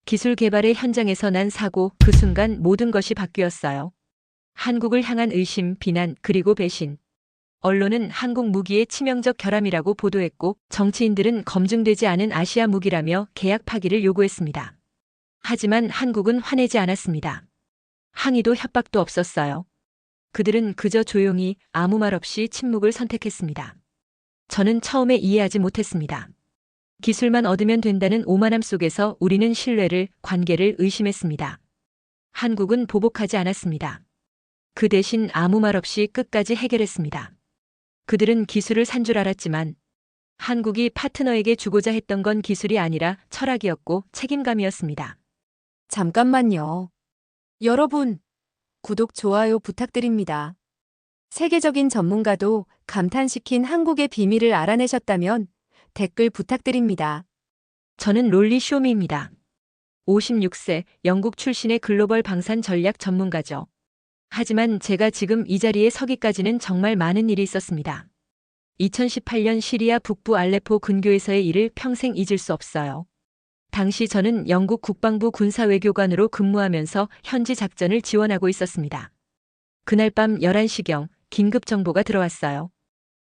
기술 개발의 현장에서 난 사고, 그 순간 모든 것이 바뀌었어요. 한국을 향한 의심, 비난, 그리고 배신. 언론은 한국 무기의 치명적 결함이라고 보도했고, 정치인들은 검증되지 않은 아시아 무기라며 계약 파기를 요구했습니다. 하지만 한국은 화내지 않았습니다. 항의도 협박도 없었어요. 그들은 그저 조용히 아무 말 없이 침묵을 선택했습니다. 저는 처음에 이해하지 못했습니다. 기술만 얻으면 된다는 오만함 속에서 우리는 신뢰를, 관계를 의심했습니다. 한국은 보복하지 않았습니다. 그 대신 아무 말 없이 끝까지 해결했습니다. 그들은 기술을 산 줄 알았지만 한국이 파트너에게 주고자 했던 건 기술이 아니라 철학이었고 책임감이었습니다. 잠깐만요. 여러분, 구독, 좋아요 부탁드립니다. 세계적인 전문가도 감탄시킨 한국의 비밀을 알아내셨다면 댓글 부탁드립니다. 저는 롤리 쇼미입니다. 56세 영국 출신의 글로벌 방산 전략 전문가죠. 하지만 제가 지금 이 자리에 서기까지는 정말 많은 일이 있었습니다. 2018년 시리아 북부 알레포 근교에서의 일을 평생 잊을 수 없어요. 당시 저는 영국 국방부 군사외교관으로 근무하면서 현지 작전을 지원하고 있었습니다. 그날 밤 11시경 긴급 정보가 들어왔어요.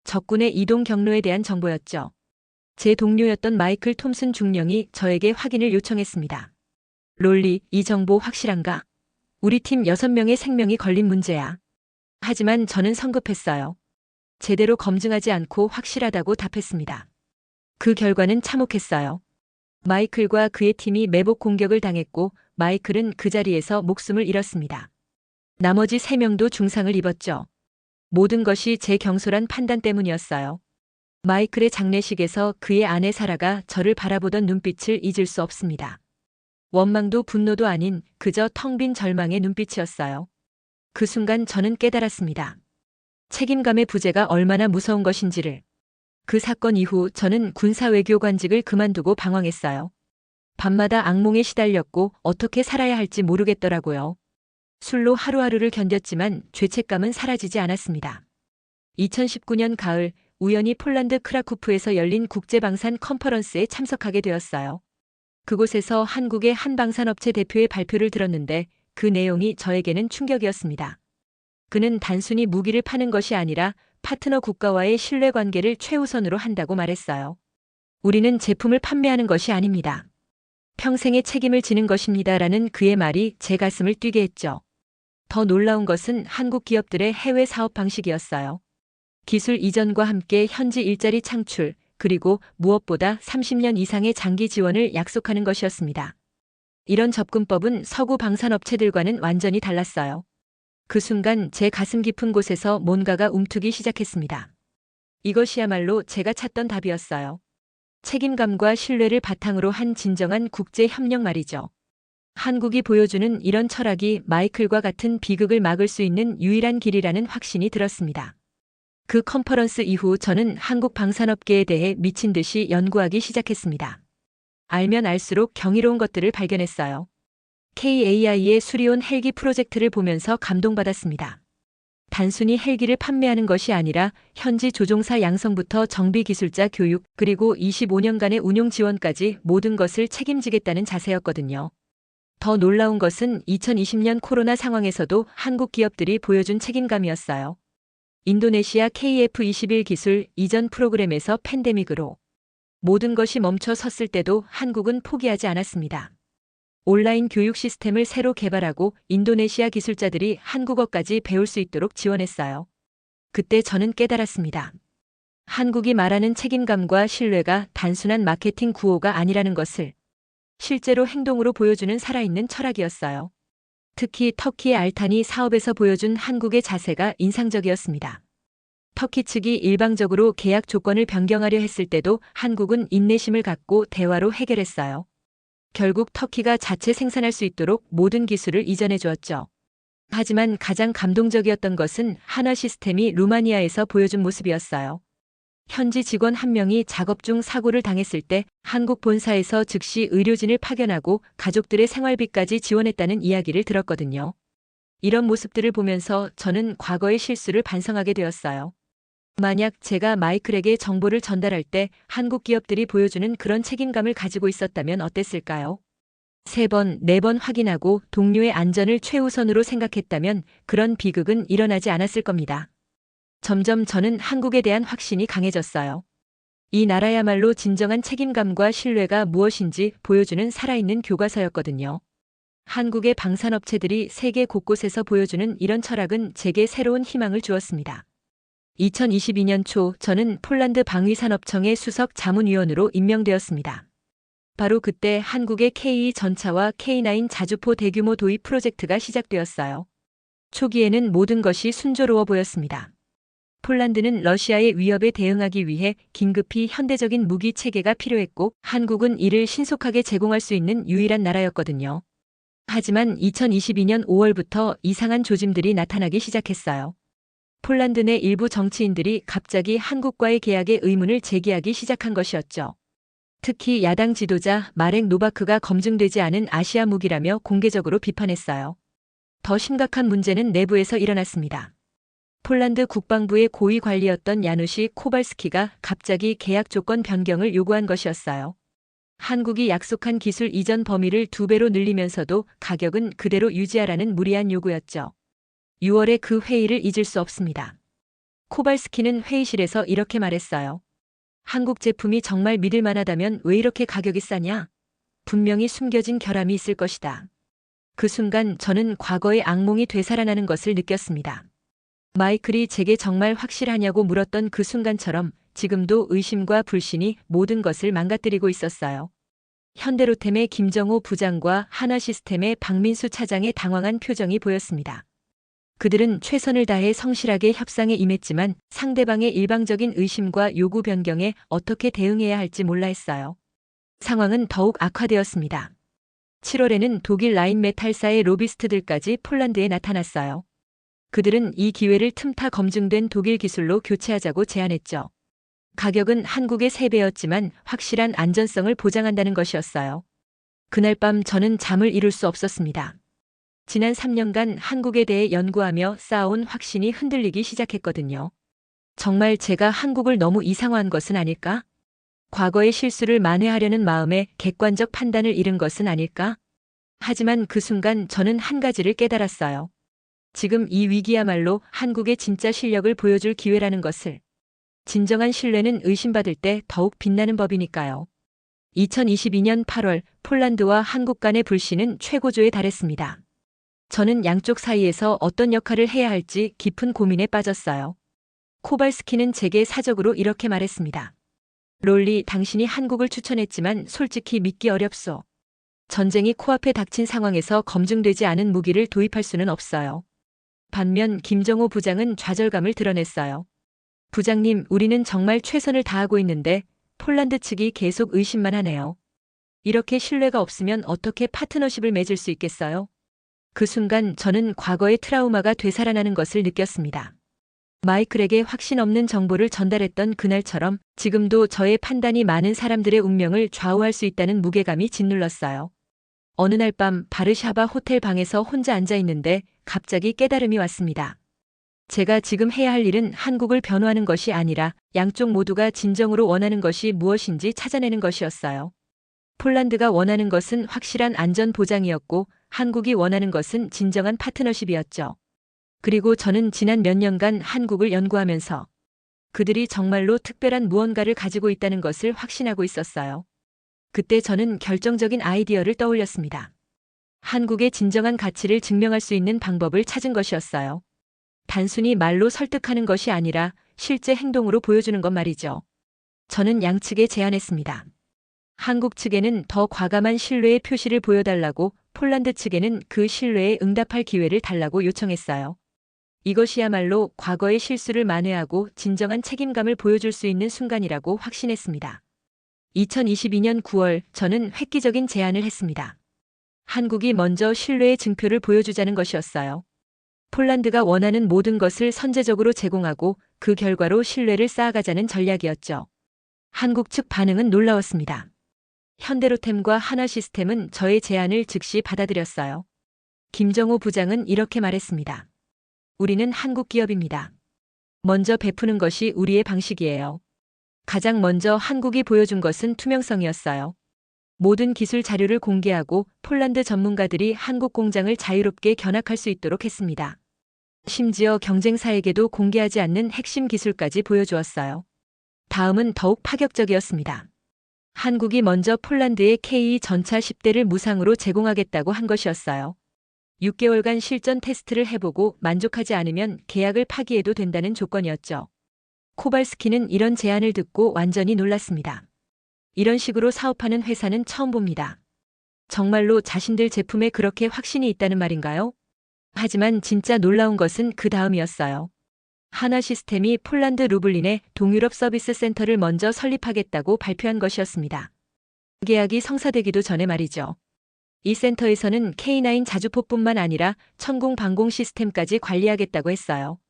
적군의 이동 경로에 대한 정보였죠. 제 동료였던 마이클 톰슨 중령이 저에게 확인을 요청했습니다. 롤리, 이 정보 확실한가? 우리 팀 6명의 생명이 걸린 문제야. 하지만 저는 성급했어요. 제대로 검증하지 않고 확실하다고 답했습니다. 그 결과는 참혹했어요. 마이클과 그의 팀이 매복 공격을 당했고 마이클은 그 자리에서 목숨을 잃었습니다. 나머지 3명도 중상을 입었죠. 모든 것이 제 경솔한 판단 때문이었어요. 마이클의 장례식에서 그의 아내 사라가 저를 바라보던 눈빛을 잊을 수 없습니다. 원망도 분노도 아닌 그저 텅 빈 절망의 눈빛이었어요. 그 순간 저는 깨달았습니다. 책임감의 부재가 얼마나 무서운 것인지를. 그 사건 이후 저는 군사외교관직을 그만두고 방황했어요. 밤마다 악몽에 시달렸고 어떻게 살아야 할지 모르겠더라고요. 술로 하루하루를 견뎠지만 죄책감은 사라지지 않았습니다. 2019년 가을 우연히 폴란드 크라쿠프에서 열린 국제방산 컨퍼런스에 참석하게 되었어요. 그곳에서 한국의 한 방산업체 대표의 발표를 들었는데 그 내용이 저에게는 충격이었습니다. 그는 단순히 무기를 파는 것이 아니라 파트너 국가와의 신뢰관계를 최우선으로 한다고 말했어요. 우리는 제품을 판매하는 것이 아닙니다. 평생의 책임을 지는 것입니다라는 그의 말이 제 가슴을 뛰게 했죠. 더 놀라운 것은 한국 기업들의 해외 사업 방식이었어요. 기술 이전과 함께 현지 일자리 창출, 그리고 무엇보다 30년 이상의 장기 지원을 약속하는 것이었습니다. 이런 접근법은 서구 방산업체들과는 완전히 달랐어요. 그 순간 제 가슴 깊은 곳에서 뭔가가 움트기 시작했습니다. 이것이야말로 제가 찾던 답이었어요. 책임감과 신뢰를 바탕으로 한 진정한 국제 협력 말이죠. 한국이 보여주는 이런 철학이 마이클과 같은 비극을 막을 수 있는 유일한 길이라는 확신이 들었습니다. 그 컨퍼런스 이후 저는 한국 방산업계에 대해 미친 듯이 연구하기 시작했습니다. 알면 알수록 경이로운 것들을 발견했어요. KAI의 수리온 헬기 프로젝트를 보면서 감동받았습니다. 단순히 헬기를 판매하는 것이 아니라 현지 조종사 양성부터 정비 기술자 교육, 그리고 25년간의 운용 지원까지 모든 것을 책임지겠다는 자세였거든요. 더 놀라운 것은 2020년 코로나 상황에서도 한국 기업들이 보여준 책임감이었어요. 인도네시아 KF-21 기술 이전 프로그램에서 팬데믹으로 모든 것이 멈춰 섰을 때도 한국은 포기하지 않았습니다. 온라인 교육 시스템을 새로 개발하고 인도네시아 기술자들이 한국어까지 배울 수 있도록 지원했어요. 그때 저는 깨달았습니다. 한국이 말하는 책임감과 신뢰가 단순한 마케팅 구호가 아니라는 것을 실제로 행동으로 보여주는 살아있는 철학이었어요. 특히 터키의 알타니 사업에서 보여준 한국의 자세가 인상적이었습니다. 터키 측이 일방적으로 계약 조건을 변경하려 했을 때도 한국은 인내심을 갖고 대화로 해결했어요. 결국 터키가 자체 생산할 수 있도록 모든 기술을 이전해 주었죠. 하지만 가장 감동적이었던 것은 한화 시스템이 루마니아에서 보여준 모습이었어요. 현지 직원 한 명이 작업 중 사고를 당했을 때 한국 본사에서 즉시 의료진을 파견하고 가족들의 생활비까지 지원했다는 이야기를 들었거든요. 이런 모습들을 보면서 저는 과거의 실수를 반성하게 되었어요. 만약 제가 마이클에게 정보를 전달할 때 한국 기업들이 보여주는 그런 책임감을 가지고 있었다면 어땠을까요? 3번, 4번 확인하고 동료의 안전을 최우선으로 생각했다면 그런 비극은 일어나지 않았을 겁니다. 점점 저는 한국에 대한 확신이 강해졌어요. 이 나라야말로 진정한 책임감과 신뢰가 무엇인지 보여주는 살아있는 교과서였거든요. 한국의 방산업체들이 세계 곳곳에서 보여주는 이런 철학은 제게 새로운 희망을 주었습니다. 2022년 초 저는 폴란드 방위산업청의 수석 자문위원으로 임명되었습니다. 바로 그때 한국의 K2 전차와 K9 자주포 대규모 도입 프로젝트가 시작되었어요. 초기에는 모든 것이 순조로워 보였습니다. 폴란드는 러시아의 위협에 대응하기 위해 긴급히 현대적인 무기 체계가 필요했고 한국은 이를 신속하게 제공할 수 있는 유일한 나라였거든요. 하지만 2022년 5월부터 이상한 조짐들이 나타나기 시작했어요. 폴란드 내 일부 정치인들이 갑자기 한국과의 계약에 의문을 제기하기 시작한 것이었죠. 특히 야당 지도자 마렉 노바크가 검증되지 않은 아시아 무기라며 공개적으로 비판했어요. 더 심각한 문제는 내부에서 일어났습니다. 폴란드 국방부의 고위 관리였던 야누시 코발스키가 갑자기 계약 조건 변경을 요구한 것이었어요. 한국이 약속한 기술 이전 범위를 2배로 늘리면서도 가격은 그대로 유지하라는 무리한 요구였죠. 6월에 그 회의를 잊을 수 없습니다. 코발스키는 회의실에서 이렇게 말했어요. 한국 제품이 정말 믿을 만하다면 왜 이렇게 가격이 싸냐? 분명히 숨겨진 결함이 있을 것이다. 그 순간 저는 과거의 악몽이 되살아나는 것을 느꼈습니다. 마이클이 제게 정말 확실하냐고 물었던 그 순간처럼 지금도 의심과 불신이 모든 것을 망가뜨리고 있었어요. 현대로템의 김정호 부장과 하나시스템의 박민수 차장의 당황한 표정이 보였습니다. 그들은 최선을 다해 성실하게 협상에 임했지만 상대방의 일방적인 의심과 요구 변경에 어떻게 대응해야 할지 몰라 했어요. 상황은 더욱 악화되었습니다. 7월에는 독일 라인메탈사의 로비스트들까지 폴란드에 나타났어요. 그들은 이 기회를 틈타 검증된 독일 기술로 교체하자고 제안했죠. 가격은 한국의 3배였지만 확실한 안전성을 보장한다는 것이었어요. 그날 밤 저는 잠을 이룰 수 없었습니다. 지난 3년간 한국에 대해 연구하며 쌓아온 확신이 흔들리기 시작했거든요. 정말 제가 한국을 너무 이상화한 것은 아닐까? 과거의 실수를 만회하려는 마음에 객관적 판단을 잃은 것은 아닐까? 하지만 그 순간 저는 한 가지를 깨달았어요. 지금 이 위기야말로 한국의 진짜 실력을 보여줄 기회라는 것을. 진정한 신뢰는 의심받을 때 더욱 빛나는 법이니까요. 2022년 8월 폴란드와 한국 간의 불신은 최고조에 달했습니다. 저는 양쪽 사이에서 어떤 역할을 해야 할지 깊은 고민에 빠졌어요. 코발스키는 제게 사적으로 이렇게 말했습니다. 롤리, 당신이 한국을 추천했지만 솔직히 믿기 어렵소. 전쟁이 코앞에 닥친 상황에서 검증되지 않은 무기를 도입할 수는 없어요. 반면 김정호 부장은 좌절감을 드러냈어요. 부장님, 우리는 정말 최선을 다하고 있는데 폴란드 측이 계속 의심만 하네요. 이렇게 신뢰가 없으면 어떻게 파트너십을 맺을 수 있겠어요? 그 순간 저는 과거의 트라우마가 되살아나는 것을 느꼈습니다. 마이클에게 확신 없는 정보를 전달했던 그날처럼 지금도 저의 판단이 많은 사람들의 운명을 좌우할 수 있다는 무게감이 짓눌렀어요. 어느 날 밤 바르샤바 호텔 방에서 혼자 앉아 있는데 갑자기 깨달음이 왔습니다. 제가 지금 해야 할 일은 한국을 변호하는 것이 아니라 양쪽 모두가 진정으로 원하는 것이 무엇인지 찾아내는 것이었어요. 폴란드가 원하는 것은 확실한 안전 보장이었고 한국이 원하는 것은 진정한 파트너십이었죠. 그리고 저는 지난 몇 년간 한국을 연구하면서 그들이 정말로 특별한 무언가를 가지고 있다는 것을 확신하고 있었어요. 그때 저는 결정적인 아이디어를 떠올렸습니다. 한국의 진정한 가치를 증명할 수 있는 방법을 찾은 것이었어요. 단순히 말로 설득하는 것이 아니라 실제 행동으로 보여주는 것 말이죠. 저는 양측에 제안했습니다. 한국 측에는 더 과감한 신뢰의 표시를 보여달라고, 폴란드 측에는 그 신뢰에 응답할 기회를 달라고 요청했어요. 이것이야말로 과거의 실수를 만회하고 진정한 책임감을 보여줄 수 있는 순간이라고 확신했습니다. 2022년 9월 저는 획기적인 제안을 했습니다. 한국이 먼저 신뢰의 증표를 보여주자는 것이었어요. 폴란드가 원하는 모든 것을 선제적으로 제공하고 그 결과로 신뢰를 쌓아가자는 전략이었죠. 한국 측 반응은 놀라웠습니다. 현대로템과 하나시스템은 저의 제안을 즉시 받아들였어요. 김정호 부장은 이렇게 말했습니다. 우리는 한국 기업입니다. 먼저 베푸는 것이 우리의 방식이에요. 가장 먼저 한국이 보여준 것은 투명성이었어요. 모든 기술 자료를 공개하고 폴란드 전문가들이 한국 공장을 자유롭게 견학할 수 있도록 했습니다. 심지어 경쟁사에게도 공개하지 않는 핵심 기술까지 보여주었어요. 다음은 더욱 파격적이었습니다. 한국이 먼저 폴란드에 K2 전차 10대를 무상으로 제공하겠다고 한 것이었어요. 6개월간 실전 테스트를 해보고 만족하지 않으면 계약을 파기해도 된다는 조건이었죠. 코발스키는 이런 제안을 듣고 완전히 놀랐습니다. 이런 식으로 사업하는 회사는 처음 봅니다. 정말로 자신들 제품에 그렇게 확신이 있다는 말인가요? 하지만 진짜 놀라운 것은 그 다음이었어요. 하나시스템이 폴란드 루블린에 동유럽 서비스 센터를 먼저 설립하겠다고 발표한 것이었습니다. 계약이 성사되기도 전에 말이죠. 이 센터에서는 K9 자주포뿐만 아니라 천공 방공 시스템까지 관리하겠다고 했어요.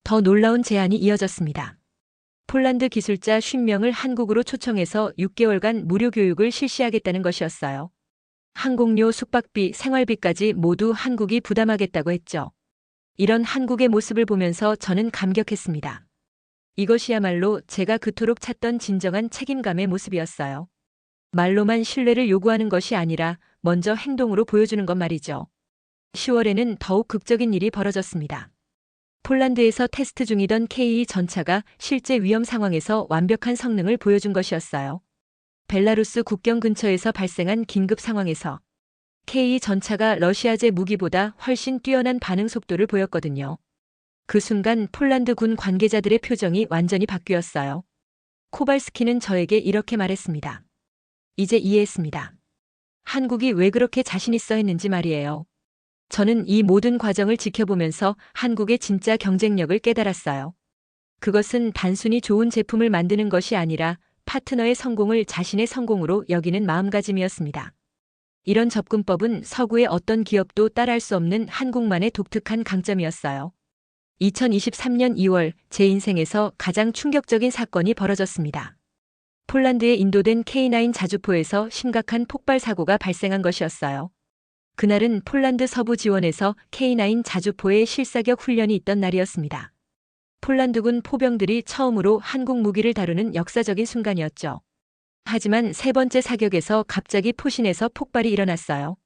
더 놀라운 제안이 이어졌습니다. 폴란드 기술자 50명을 한국으로 초청해서 6개월간 무료 교육을 실시하겠다는 것이었어요. 항공료, 숙박비, 생활비까지 모두 한국이 부담하겠다고 했죠. 이런 한국의 모습을 보면서 저는 감격했습니다. 이것이야말로 제가 그토록 찾던 진정한 책임감의 모습이었어요. 말로만 신뢰를 요구하는 것이 아니라 먼저 행동으로 보여주는 것 말이죠. 10월에는 더욱 극적인 일이 벌어졌습니다. 폴란드에서 테스트 중이던 K2 전차가 실제 위험 상황에서 완벽한 성능을 보여준 것이었어요. 벨라루스 국경 근처에서 발생한 긴급 상황에서 K2 전차가 러시아제 무기보다 훨씬 뛰어난 반응 속도를 보였거든요. 그 순간 폴란드 군 관계자들의 표정이 완전히 바뀌었어요. 코발스키는 저에게 이렇게 말했습니다. 이제 이해했습니다. 한국이 왜 그렇게 자신 있어 했는지 말이에요. 저는 이 모든 과정을 지켜보면서 한국의 진짜 경쟁력을 깨달았어요. 그것은 단순히 좋은 제품을 만드는 것이 아니라 파트너의 성공을 자신의 성공으로 여기는 마음가짐이었습니다. 이런 접근법은 서구의 어떤 기업도 따라할 수 없는 한국만의 독특한 강점이었어요. 2023년 2월 제 인생에서 가장 충격적인 사건이 벌어졌습니다. 폴란드에 인도된 K9 자주포에서 심각한 폭발 사고가 발생한 것이었어요. 그날은 폴란드 서부 지원에서 K9 자주포의 실사격 훈련이 있던 날이었습니다. 폴란드군 포병들이 처음으로 한국 무기를 다루는 역사적인 순간이었죠. 하지만 세 번째 사격에서 갑자기 포신에서 폭발이 일어났어요.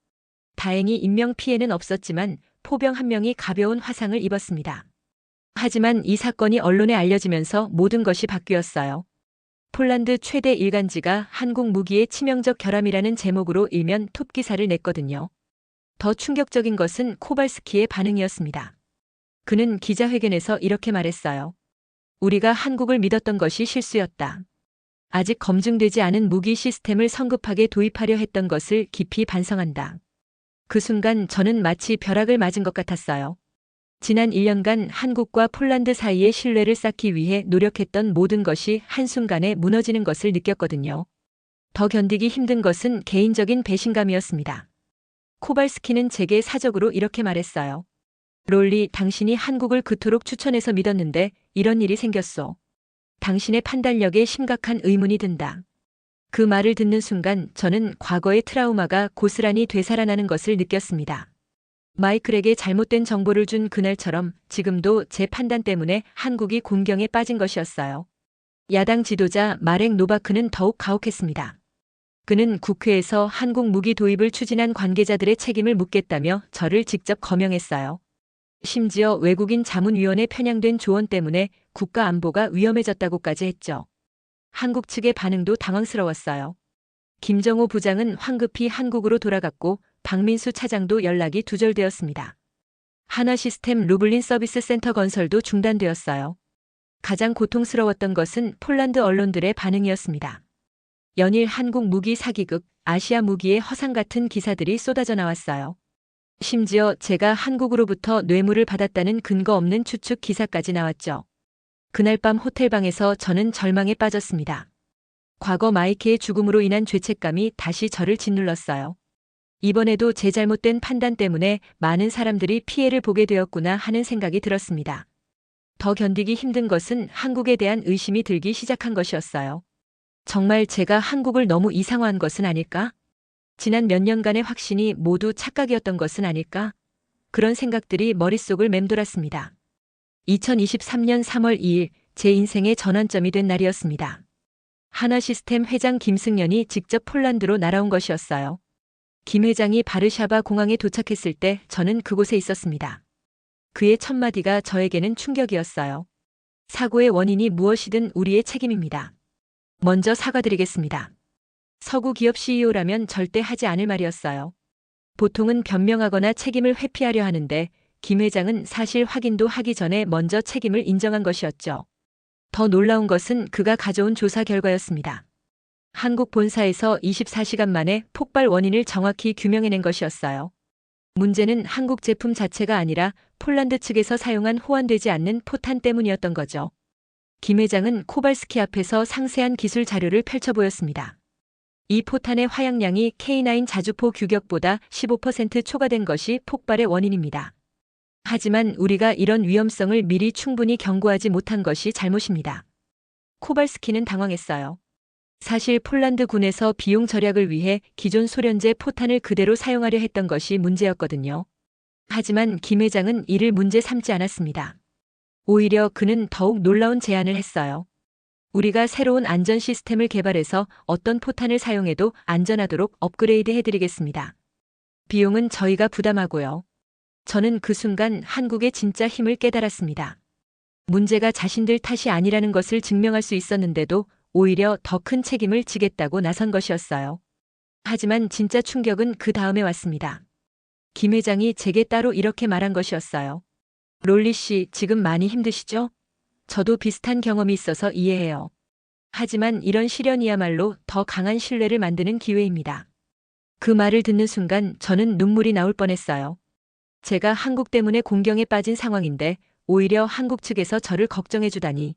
다행히 인명 피해는 없었지만 포병 한 명이 가벼운 화상을 입었습니다. 하지만 이 사건이 언론에 알려지면서 모든 것이 바뀌었어요. 폴란드 최대 일간지가 한국 무기의 치명적 결함이라는 제목으로 일면 톱 기사를 냈거든요. 더 충격적인 것은 코발스키의 반응이었습니다. 그는 기자회견에서 이렇게 말했어요. 우리가 한국을 믿었던 것이 실수였다. 아직 검증되지 않은 무기 시스템을 성급하게 도입하려 했던 것을 깊이 반성한다. 그 순간 저는 마치 벼락을 맞은 것 같았어요. 지난 1년간 한국과 폴란드 사이의 신뢰를 쌓기 위해 노력했던 모든 것이 한순간에 무너지는 것을 느꼈거든요. 더 견디기 힘든 것은 개인적인 배신감이었습니다. 코발스키는 제게 사적으로 이렇게 말했어요. 롤리, 당신이 한국을 그토록 추천해서 믿었는데 이런 일이 생겼소. 당신의 판단력에 심각한 의문이 든다. 그 말을 듣는 순간 저는 과거의 트라우마가 고스란히 되살아나는 것을 느꼈습니다. 마이클에게 잘못된 정보를 준 그날처럼 지금도 제 판단 때문에 한국이 곤경에 빠진 것이었어요. 야당 지도자 마렉 노바크는 더욱 가혹했습니다. 그는 국회에서 한국 무기 도입을 추진한 관계자들의 책임을 묻겠다며 저를 직접 거명했어요. 심지어 외국인 자문위원회 편향된 조언 때문에 국가 안보가 위험해졌다고까지 했죠. 한국 측의 반응도 당황스러웠어요. 김정호 부장은 황급히 한국으로 돌아갔고 박민수 차장도 연락이 두절되었습니다. 하나시스템 루블린 서비스 센터 건설도 중단되었어요. 가장 고통스러웠던 것은 폴란드 언론들의 반응이었습니다. 연일 한국 무기 사기극, 아시아 무기의 허상 같은 기사들이 쏟아져 나왔어요. 심지어 제가 한국으로부터 뇌물을 받았다는 근거 없는 추측 기사까지 나왔죠. 그날 밤 호텔방에서 저는 절망에 빠졌습니다. 과거 마이케의 죽음으로 인한 죄책감이 다시 저를 짓눌렀어요. 이번에도 제 잘못된 판단 때문에 많은 사람들이 피해를 보게 되었구나 하는 생각이 들었습니다. 더 견디기 힘든 것은 한국에 대한 의심이 들기 시작한 것이었어요. 정말 제가 한국을 너무 이상화한 것은 아닐까? 지난 몇 년간의 확신이 모두 착각이었던 것은 아닐까? 그런 생각들이 머릿속을 맴돌았습니다. 2023년 3월 2일 제 인생의 전환점이 된 날이었습니다. 하나시스템 회장 김승연이 직접 폴란드로 날아온 것이었어요. 김 회장이 바르샤바 공항에 도착했을 때 저는 그곳에 있었습니다. 그의 첫 마디가 저에게는 충격이었어요. 사고의 원인이 무엇이든 우리의 책임입니다. 먼저 사과드리겠습니다. 서구 기업 CEO라면 절대 하지 않을 말이었어요. 보통은 변명하거나 책임을 회피하려 하는데 김 회장은 사실 확인도 하기 전에 먼저 책임을 인정한 것이었죠. 더 놀라운 것은 그가 가져온 조사 결과였습니다. 한국 본사에서 24시간 만에 폭발 원인을 정확히 규명해낸 것이었어요. 문제는 한국 제품 자체가 아니라 폴란드 측에서 사용한 호환되지 않는 포탄 때문이었던 거죠. 김 회장은 코발스키 앞에서 상세한 기술 자료를 펼쳐 보였습니다. 이 포탄의 화약량이 K9 자주포 규격보다 15% 초과된 것이 폭발의 원인입니다. 하지만 우리가 이런 위험성을 미리 충분히 경고하지 못한 것이 잘못입니다. 코발스키는 당황했어요. 사실 폴란드 군에서 비용 절약을 위해 기존 소련제 포탄을 그대로 사용하려 했던 것이 문제였거든요. 하지만 김 회장은 이를 문제 삼지 않았습니다. 오히려 그는 더욱 놀라운 제안을 했어요. 우리가 새로운 안전 시스템을 개발해서 어떤 포탄을 사용해도 안전하도록 업그레이드 해드리겠습니다. 비용은 저희가 부담하고요. 저는 그 순간 한국의 진짜 힘을 깨달았습니다. 문제가 자신들 탓이 아니라는 것을 증명할 수 있었는데도 오히려 더 큰 책임을 지겠다고 나선 것이었어요. 하지만 진짜 충격은 그 다음에 왔습니다. 김 회장이 제게 따로 이렇게 말한 것이었어요. 롤리 씨, 지금 많이 힘드시죠? 저도 비슷한 경험이 있어서 이해해요. 하지만 이런 시련이야말로 더 강한 신뢰를 만드는 기회입니다. 그 말을 듣는 순간 저는 눈물이 나올 뻔했어요. 제가 한국 때문에 공경에 빠진 상황인데 오히려 한국 측에서 저를 걱정해주다니.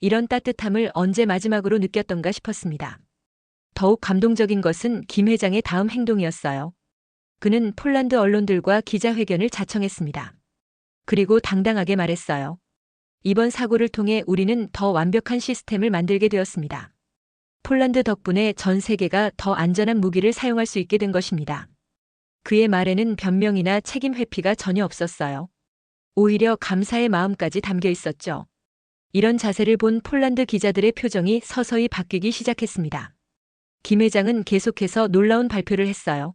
이런 따뜻함을 언제 마지막으로 느꼈던가 싶었습니다. 더욱 감동적인 것은 김 회장의 다음 행동이었어요. 그는 폴란드 언론들과 기자회견을 자청했습니다. 그리고 당당하게 말했어요. 이번 사고를 통해 우리는 더 완벽한 시스템을 만들게 되었습니다. 폴란드 덕분에 전 세계가 더 안전한 무기를 사용할 수 있게 된 것입니다. 그의 말에는 변명이나 책임 회피가 전혀 없었어요. 오히려 감사의 마음까지 담겨 있었죠. 이런 자세를 본 폴란드 기자들의 표정이 서서히 바뀌기 시작했습니다. 김 회장은 계속해서 놀라운 발표를 했어요.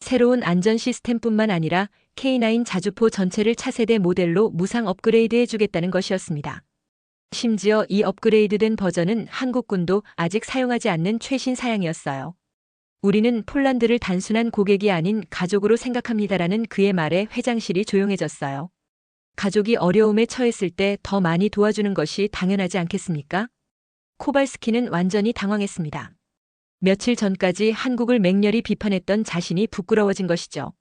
새로운 안전 시스템뿐만 아니라 K9 자주포 전체를 차세대 모델로 무상 업그레이드 해주겠다는 것이었습니다. 심지어 이 업그레이드된 버전은 한국군도 아직 사용하지 않는 최신 사양이었어요. 우리는 폴란드를 단순한 고객이 아닌 가족으로 생각합니다라는 그의 말에 회장실이 조용해졌어요. 가족이 어려움에 처했을 때 더 많이 도와주는 것이 당연하지 않겠습니까? 코발스키는 완전히 당황했습니다. 며칠 전까지 한국을 맹렬히 비판했던 자신이 부끄러워진 것이죠.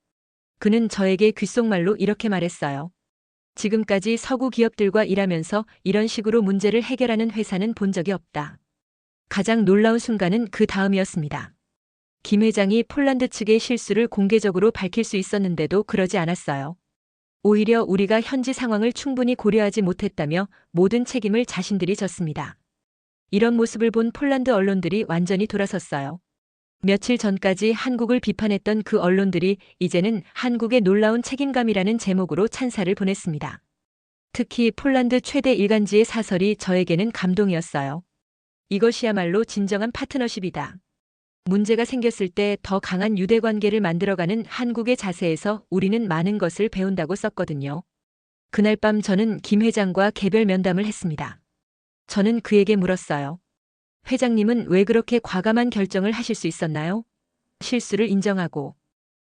그는 저에게 귓속말로 이렇게 말했어요. 지금까지 서구 기업들과 일하면서 이런 식으로 문제를 해결하는 회사는 본 적이 없다. 가장 놀라운 순간은 그 다음이었습니다. 김 회장이 폴란드 측의 실수를 공개적으로 밝힐 수 있었는데도 그러지 않았어요. 오히려 우리가 현지 상황을 충분히 고려하지 못했다며 모든 책임을 자신들이 졌습니다. 이런 모습을 본 폴란드 언론들이 완전히 돌아섰어요. 며칠 전까지 한국을 비판했던 그 언론들이 이제는 한국의 놀라운 책임감이라는 제목으로 찬사를 보냈습니다. 특히 폴란드 최대 일간지의 사설이 저에게는 감동이었어요. 이것이야말로 진정한 파트너십이다. 문제가 생겼을 때 더 강한 유대관계를 만들어가는 한국의 자세에서 우리는 많은 것을 배운다고 썼거든요. 그날 밤 저는 김 회장과 개별 면담을 했습니다. 저는 그에게 물었어요. 회장님은 왜 그렇게 과감한 결정을 하실 수 있었나요? 실수를 인정하고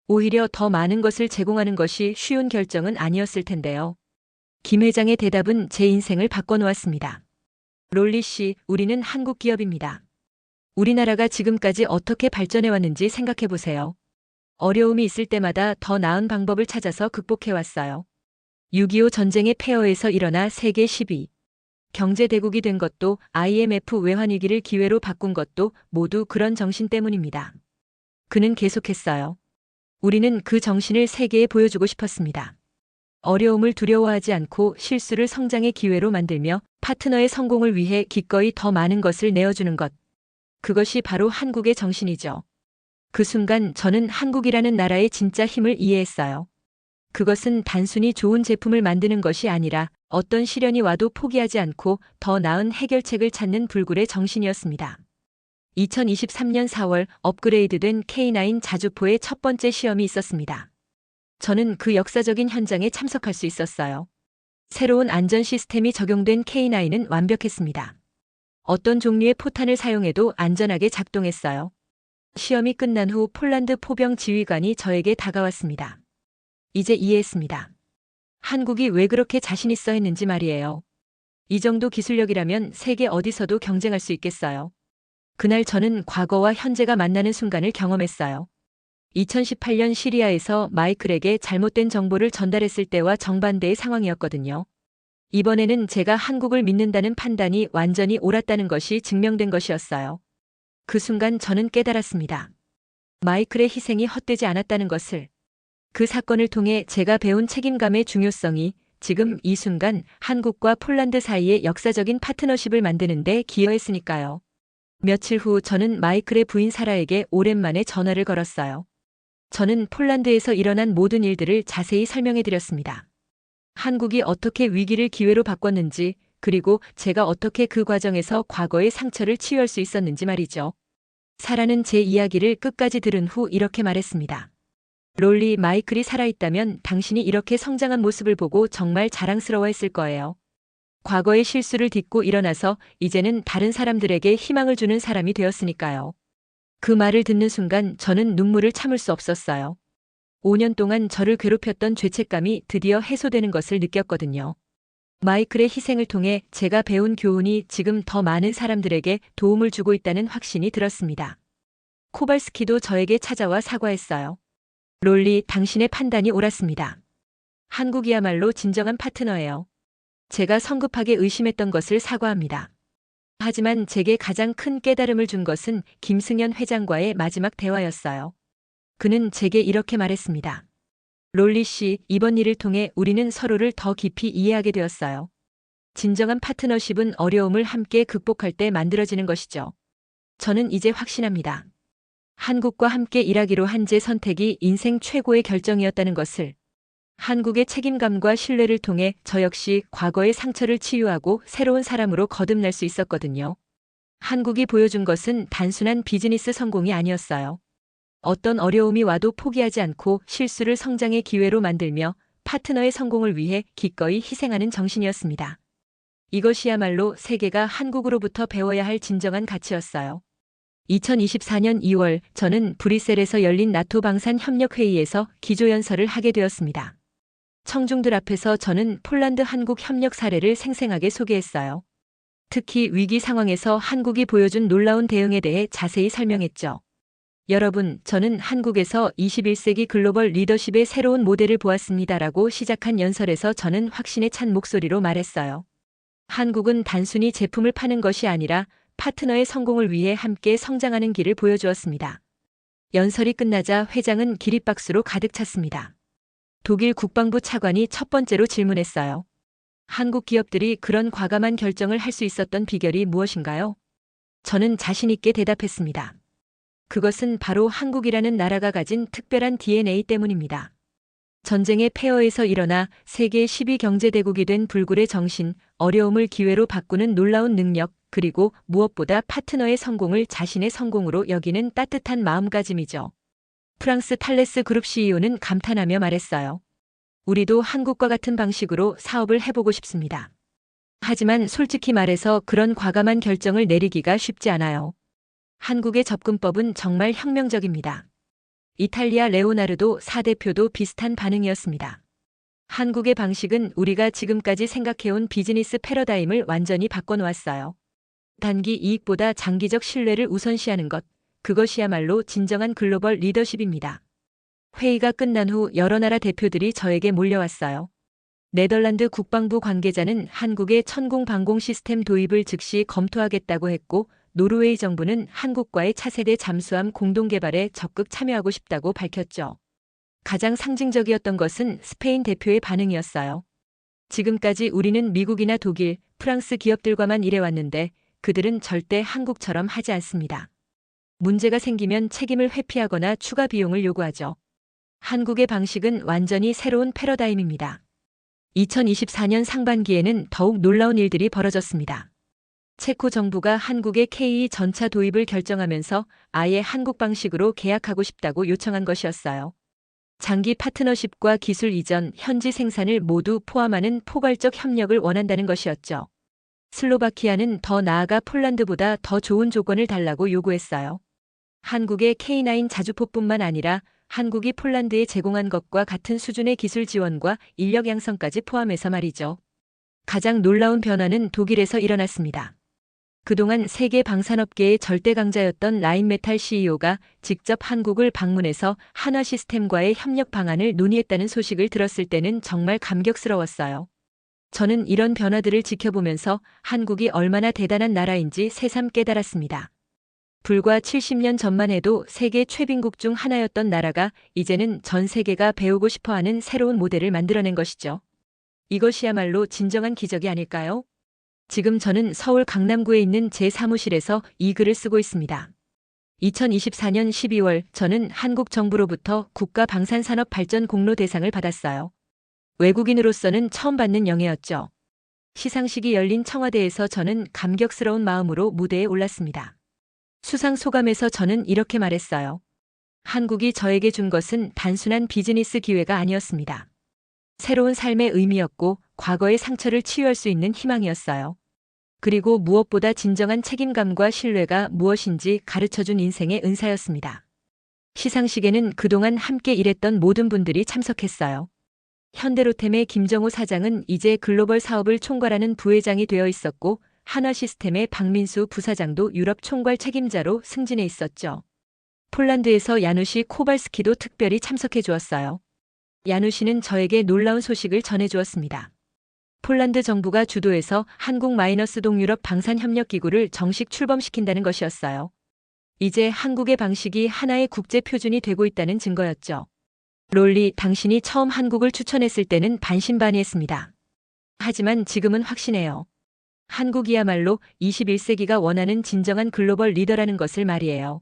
오히려 더 많은 것을 제공하는 것이 쉬운 결정은 아니었을 텐데요. 김 회장의 대답은 제 인생을 바꿔놓았습니다. 롤리 씨, 우리는 한국 기업입니다. 우리나라가 지금까지 어떻게 발전해왔는지 생각해보세요. 어려움이 있을 때마다 더 나은 방법을 찾아서 극복해왔어요. 6.25 전쟁의 폐허에서 일어나 세계 10위. 경제대국이 된 것도 IMF 외환위기를 기회로 바꾼 것도 모두 그런 정신 때문입니다. 그는 계속했어요. 우리는 그 정신을 세계에 보여주고 싶었습니다. 어려움을 두려워하지 않고 실수를 성장의 기회로 만들며 파트너의 성공을 위해 기꺼이 더 많은 것을 내어주는 것. 그것이 바로 한국의 정신이죠. 그 순간 저는 한국이라는 나라의 진짜 힘을 이해했어요. 그것은 단순히 좋은 제품을 만드는 것이 아니라 어떤 시련이 와도 포기하지 않고 더 나은 해결책을 찾는 불굴의 정신이었습니다. 2023년 4월 업그레이드된 K9 자주포의 첫 번째 시험이 있었습니다. 저는 그 역사적인 현장에 참석할 수 있었어요. 새로운 안전 시스템이 적용된 K9은 완벽했습니다. 어떤 종류의 포탄을 사용해도 안전하게 작동했어요. 시험이 끝난 후 폴란드 포병 지휘관이 저에게 다가왔습니다. 이제 이해했습니다. 한국이 왜 그렇게 자신 있어 했는지 말이에요. 이 정도 기술력이라면 세계 어디서도 경쟁할 수 있겠어요. 그날 저는 과거와 현재가 만나는 순간을 경험했어요. 2018년 시리아에서 마이클에게 잘못된 정보를 전달했을 때와 정반대의 상황이었거든요. 이번에는 제가 한국을 믿는다는 판단이 완전히 옳았다는 것이 증명된 것이었어요. 그 순간 저는 깨달았습니다. 마이클의 희생이 헛되지 않았다는 것을. 그 사건을 통해 제가 배운 책임감의 중요성이 지금 이 순간 한국과 폴란드 사이의 역사적인 파트너십을 만드는 데 기여했으니까요. 며칠 후 저는 마이클의 부인 사라에게 오랜만에 전화를 걸었어요. 저는 폴란드에서 일어난 모든 일들을 자세히 설명해 드렸습니다. 한국이 어떻게 위기를 기회로 바꿨는지, 그리고 제가 어떻게 그 과정에서 과거의 상처를 치유할 수 있었는지 말이죠. 사라는 제 이야기를 끝까지 들은 후 이렇게 말했습니다. 롤리, 마이클이 살아있다면 당신이 이렇게 성장한 모습을 보고 정말 자랑스러워했을 거예요. 과거의 실수를 딛고 일어나서 이제는 다른 사람들에게 희망을 주는 사람이 되었으니까요. 그 말을 듣는 순간 저는 눈물을 참을 수 없었어요. 5년 동안 저를 괴롭혔던 죄책감이 드디어 해소되는 것을 느꼈거든요. 마이클의 희생을 통해 제가 배운 교훈이 지금 더 많은 사람들에게 도움을 주고 있다는 확신이 들었습니다. 코발스키도 저에게 찾아와 사과했어요. 롤리, 당신의 판단이 옳았습니다. 한국이야말로 진정한 파트너예요. 제가 성급하게 의심했던 것을 사과합니다. 하지만 제게 가장 큰 깨달음을 준 것은 김승연 회장과의 마지막 대화였어요. 그는 제게 이렇게 말했습니다. 롤리 씨, 이번 일을 통해 우리는 서로를 더 깊이 이해하게 되었어요. 진정한 파트너십은 어려움을 함께 극복할 때 만들어지는 것이죠. 저는 이제 확신합니다. 한국과 함께 일하기로 한 제 선택이 인생 최고의 결정이었다는 것을. 한국의 책임감과 신뢰를 통해 저 역시 과거의 상처를 치유하고 새로운 사람으로 거듭날 수 있었거든요. 한국이 보여준 것은 단순한 비즈니스 성공이 아니었어요. 어떤 어려움이 와도 포기하지 않고 실수를 성장의 기회로 만들며 파트너의 성공을 위해 기꺼이 희생하는 정신이었습니다. 이것이야말로 세계가 한국으로부터 배워야 할 진정한 가치였어요. 2024년 2월 저는 브뤼셀에서 열린 나토 방산협력회의에서 기조연설을 하게 되었습니다. 청중들 앞에서 저는 폴란드 한국 협력 사례를 생생하게 소개했어요. 특히 위기 상황에서 한국이 보여준 놀라운 대응에 대해 자세히 설명했죠. 여러분, 저는 한국에서 21세기 글로벌 리더십의 새로운 모델을 보았습니다라고 시작한 연설에서 저는 확신에 찬 목소리로 말했어요. 한국은 단순히 제품을 파는 것이 아니라 파트너의 성공을 위해 함께 성장하는 길을 보여주었습니다. 연설이 끝나자 회장은 기립박수로 가득 찼습니다. 독일 국방부 차관이 첫 번째로 질문했어요. 한국 기업들이 그런 과감한 결정을 할 수 있었던 비결이 무엇인가요? 저는 자신 있게 대답했습니다. 그것은 바로 한국이라는 나라가 가진 특별한 DNA 때문입니다. 전쟁의 폐허에서 일어나 세계 10위 경제대국이 된 불굴의 정신, 어려움을 기회로 바꾸는 놀라운 능력, 그리고 무엇보다 파트너의 성공을 자신의 성공으로 여기는 따뜻한 마음가짐이죠. 프랑스 탈레스 그룹 CEO는 감탄하며 말했어요. 우리도 한국과 같은 방식으로 사업을 해보고 싶습니다. 하지만 솔직히 말해서 그런 과감한 결정을 내리기가 쉽지 않아요. 한국의 접근법은 정말 혁명적입니다. 이탈리아 레오나르도 사대표도 비슷한 반응이었습니다. 한국의 방식은 우리가 지금까지 생각해온 비즈니스 패러다임을 완전히 바꿔놓았어요. 단기 이익보다 장기적 신뢰를 우선시하는 것, 그것이야말로 진정한 글로벌 리더십입니다. 회의가 끝난 후 여러 나라 대표들이 저에게 몰려왔어요. 네덜란드 국방부 관계자는 한국의 천공 방공 시스템 도입을 즉시 검토하겠다고 했고, 노르웨이 정부는 한국과의 차세대 잠수함 공동 개발에 적극 참여하고 싶다고 밝혔죠. 가장 상징적이었던 것은 스페인 대표의 반응이었어요. 지금까지 우리는 미국이나 독일, 프랑스 기업들과만 일해왔는데 그들은 절대 한국처럼 하지 않습니다. 문제가 생기면 책임을 회피하거나 추가 비용을 요구하죠. 한국의 방식은 완전히 새로운 패러다임입니다. 2024년 상반기에는 더욱 놀라운 일들이 벌어졌습니다. 체코 정부가 한국의 K2 전차 도입을 결정하면서 아예 한국 방식으로 계약하고 싶다고 요청한 것이었어요. 장기 파트너십과 기술 이전, 현지 생산을 모두 포함하는 포괄적 협력을 원한다는 것이었죠. 슬로바키아는 더 나아가 폴란드보다 더 좋은 조건을 달라고 요구했어요. 한국의 K9 자주포뿐만 아니라 한국이 폴란드에 제공한 것과 같은 수준의 기술 지원과 인력 양성까지 포함해서 말이죠. 가장 놀라운 변화는 독일에서 일어났습니다. 그동안 세계 방산업계의 절대 강자였던 라인메탈 CEO가 직접 한국을 방문해서 한화 시스템과의 협력 방안을 논의했다는 소식을 들었을 때는 정말 감격스러웠어요. 저는 이런 변화들을 지켜보면서 한국이 얼마나 대단한 나라인지 새삼 깨달았습니다. 불과 70년 전만 해도 세계 최빈국 중 하나였던 나라가 이제는 전 세계가 배우고 싶어하는 새로운 모델을 만들어낸 것이죠. 이것이야말로 진정한 기적이 아닐까요? 지금 저는 서울 강남구에 있는 제 사무실에서 이 글을 쓰고 있습니다. 2024년 12월 저는 한국 정부로부터 국가방산산업발전 공로 대상을 받았어요. 외국인으로서는 처음 받는 영예였죠. 시상식이 열린 청와대에서 저는 감격스러운 마음으로 무대에 올랐습니다. 수상 소감에서 저는 이렇게 말했어요. 한국이 저에게 준 것은 단순한 비즈니스 기회가 아니었습니다. 새로운 삶의 의미였고 과거의 상처를 치유할 수 있는 희망이었어요. 그리고 무엇보다 진정한 책임감과 신뢰가 무엇인지 가르쳐준 인생의 은사였습니다. 시상식에는 그동안 함께 일했던 모든 분들이 참석했어요. 현대로템의 김정호 사장은 이제 글로벌 사업을 총괄하는 부회장이 되어 있었고 한화시스템의 박민수 부사장도 유럽 총괄 책임자로 승진해 있었죠. 폴란드에서 야누시 코발스키도 특별히 참석해 주었어요. 야누시는 저에게 놀라운 소식을 전해 주었습니다. 폴란드 정부가 주도해서 한국-동유럽 방산협력기구를 정식 출범시킨다는 것이었어요. 이제 한국의 방식이 하나의 국제 표준이 되고 있다는 증거였죠. 롤리, 당신이 처음 한국을 추천했을 때는 반신반의했습니다. 하지만 지금은 확신해요. 한국이야말로 21세기가 원하는 진정한 글로벌 리더라는 것을 말이에요.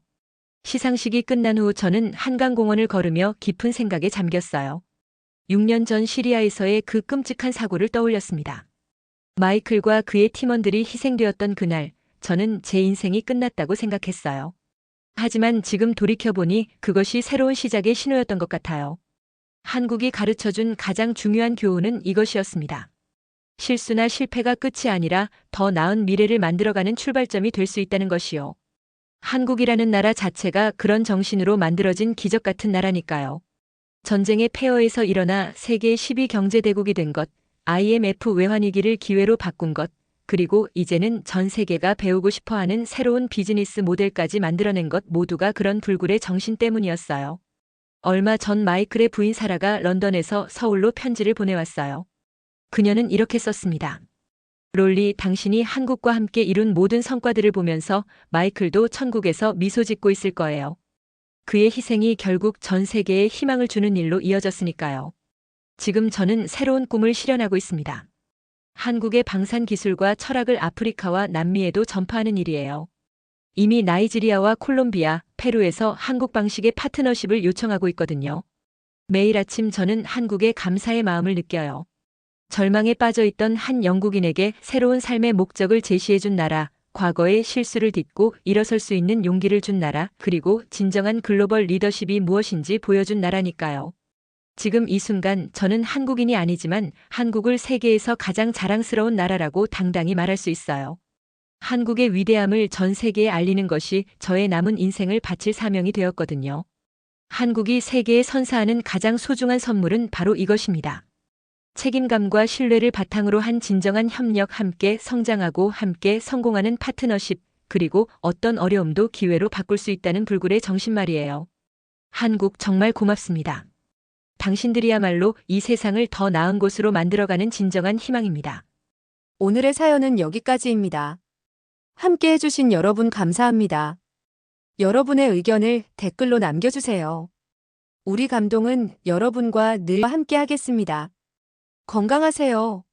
시상식이 끝난 후 저는 한강공원을 걸으며 깊은 생각에 잠겼어요. 6년 전 시리아에서의 그 끔찍한 사고를 떠올렸습니다. 마이클과 그의 팀원들이 희생되었던 그날, 저는 제 인생이 끝났다고 생각했어요. 하지만 지금 돌이켜보니 그것이 새로운 시작의 신호였던 것 같아요. 한국이 가르쳐준 가장 중요한 교훈은 이것이었습니다. 실수나 실패가 끝이 아니라 더 나은 미래를 만들어가는 출발점이 될 수 있다는 것이요. 한국이라는 나라 자체가 그런 정신으로 만들어진 기적 같은 나라니까요. 전쟁의 폐허에서 일어나 세계 10위 경제대국이 된 것, IMF 외환위기를 기회로 바꾼 것, 그리고 이제는 전 세계가 배우고 싶어하는 새로운 비즈니스 모델까지 만들어낸 것 모두가 그런 불굴의 정신 때문이었어요. 얼마 전 마이클의 부인 사라가 런던에서 서울로 편지를 보내왔어요. 그녀는 이렇게 썼습니다. 롤리, 당신이 한국과 함께 이룬 모든 성과들을 보면서 마이클도 천국에서 미소 짓고 있을 거예요. 그의 희생이 결국 전 세계에 희망을 주는 일로 이어졌으니까요. 지금 저는 새로운 꿈을 실현하고 있습니다. 한국의 방산 기술과 철학을 아프리카와 남미에도 전파하는 일이에요. 이미 나이지리아와 콜롬비아, 페루에서 한국 방식의 파트너십을 요청하고 있거든요. 매일 아침 저는 한국의 감사의 마음을 느껴요. 절망에 빠져 있던 한 영국인에게 새로운 삶의 목적을 제시해준 나라, 과거의 실수를 딛고 일어설 수 있는 용기를 준 나라, 그리고 진정한 글로벌 리더십이 무엇인지 보여준 나라니까요. 지금 이 순간 저는 한국인이 아니지만 한국을 세계에서 가장 자랑스러운 나라라고 당당히 말할 수 있어요. 한국의 위대함을 전 세계에 알리는 것이 저의 남은 인생을 바칠 사명이 되었거든요. 한국이 세계에 선사하는 가장 소중한 선물은 바로 이것입니다. 책임감과 신뢰를 바탕으로 한 진정한 협력, 함께 성장하고 함께 성공하는 파트너십, 그리고 어떤 어려움도 기회로 바꿀 수 있다는 불굴의 정신 말이에요. 한국 정말 고맙습니다. 당신들이야말로 이 세상을 더 나은 곳으로 만들어가는 진정한 희망입니다. 오늘의 사연은 여기까지입니다. 함께 해주신 여러분 감사합니다. 여러분의 의견을 댓글로 남겨주세요. 우리 감동은 여러분과 늘 함께 하겠습니다. 건강하세요.